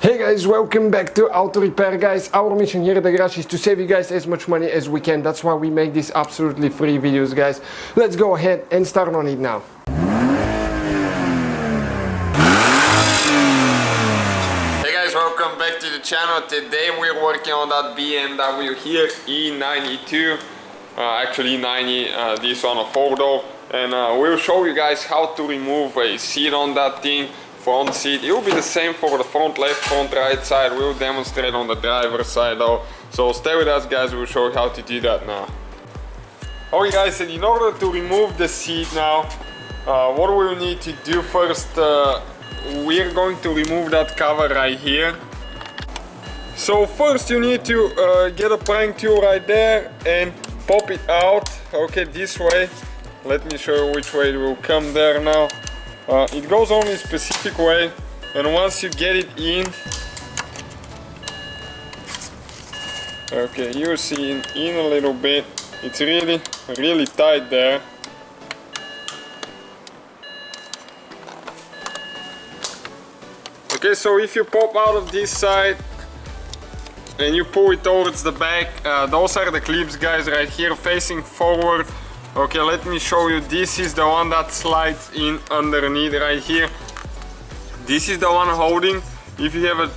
Hey guys, welcome back to Auto Repair, guys. Our mission here at the garage is to save you guys as much money as we can. That's why we make these absolutely free videos, guys. Let's go ahead and start on it now. Hey guys, welcome back to the channel. Today we're working on that BMW here, E92. Actually E90, this one a 4-door. And we'll show you guys how to remove a seat on that thing. Front seat. It will be the same for the front left, front right side. We'll demonstrate on the driver's side though. So stay with us, guys. We'll show you how to do that now. Okay guys, and in order to remove the seat now, what we'll need to do first, we're going to remove that cover right here. So first you need to get a prying tool right there and pop it out. Okay, this way. Let me show you which way it will come there now. It goes only a specific way, and once you get it in, okay, you'll see in a little bit. It's really tight there. Okay, so if you pop out of this side and you pull it towards the back, those are the clips, guys, right here facing forward. Okay, let me show you. This is the one that slides in underneath right here. This is the one holding. If you have a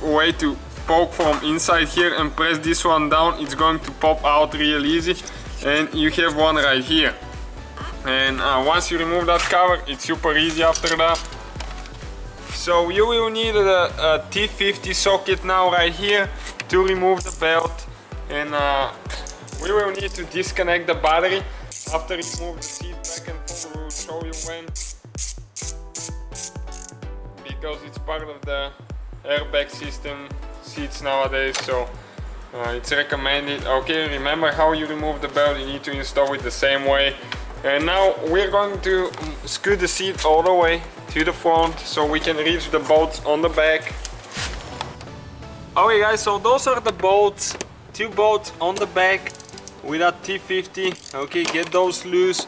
way to poke from inside here and press this one down, it's going to pop out real easy. And you have one right here. And once you remove that cover, it's super easy after that. So you will need a T50 socket now right here to remove the belt. And we will need to disconnect the battery. After you move the seat back and forth, we will show you when, because it's part of the airbag system seats nowadays, so it's recommended. Okay, remember how you remove the belt, you need to install it the same way. And now we're going to scoot the seat all the way to the front so we can reach the bolts on the back. Okay guys, so those are the bolts, 2 bolts on the back with that T50. Okay, get those loose.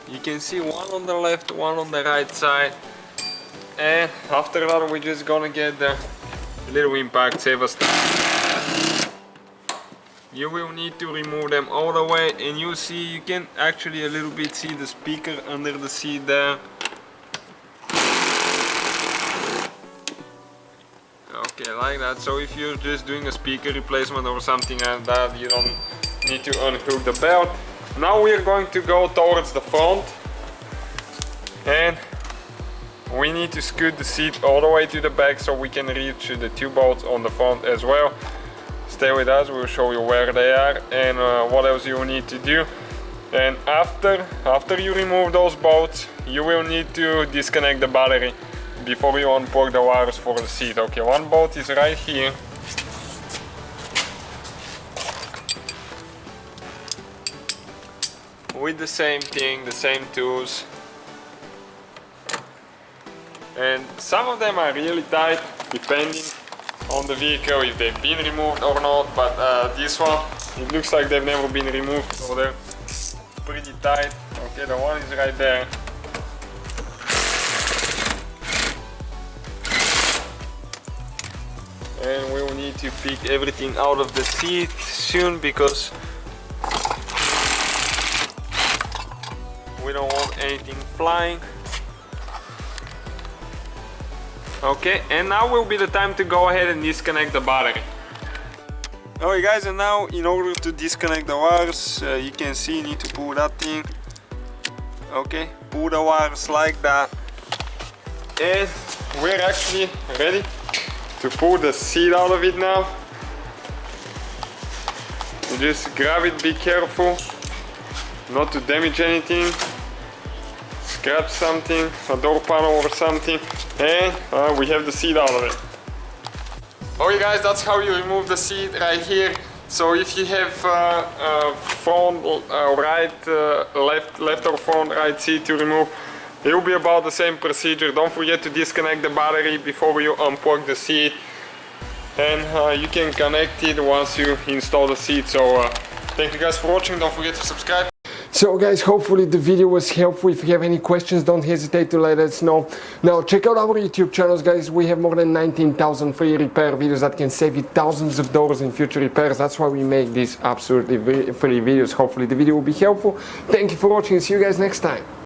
You can see one on the left, one on the right side. And after that we're just gonna get the little impact saver stuff. You will need to remove them all the way, and you see, you can actually a little bit see the speaker under the seat there. Okay, like that. So if you're just doing a speaker replacement or something like that, you don't need to unhook the belt. Now we're going to go towards the front, and we need to scoot the seat all the way to the back so we can reach the 2 bolts on the front as well. Stay with us, we'll show you where they are and what else you need to do. And after you remove those bolts, you will need to disconnect the battery before you unplug the wires for the seat. Okay, one bolt is right here. With the same thing, the same tools. And some of them are really tight, depending on the vehicle, if they've been removed or not. But this one, it looks like they've never been removed, so they're pretty tight. Okay, the one is right there. And we will need to pick everything out of the seat soon, because we don't want anything flying. Okay, and now will be the time to go ahead and disconnect the battery. Alright guys, and now in order to disconnect the wires, you can see you need to pull that thing. Okay, pull the wires like that. And we're actually ready to pull the seat out of it now. You just grab it, be careful not to damage anything. Scratch something, a door panel or something, and we have the seat out of it. Okay guys, that's how you remove the seat right here. So if you have front right, left or front right seat to remove, it will be about the same procedure. Don't forget to disconnect the battery before you unplug the seat, and you can connect it once you install the seat. So thank you guys for watching, don't forget to subscribe. So guys, hopefully the video was helpful. If you have any questions, don't hesitate to let us know. Now check out our YouTube channels, guys. We have more than 19,000 free repair videos that can save you thousands of dollars in future repairs. That's why we make these absolutely free videos. Hopefully the video will be helpful. Thank you for watching. See you guys next time.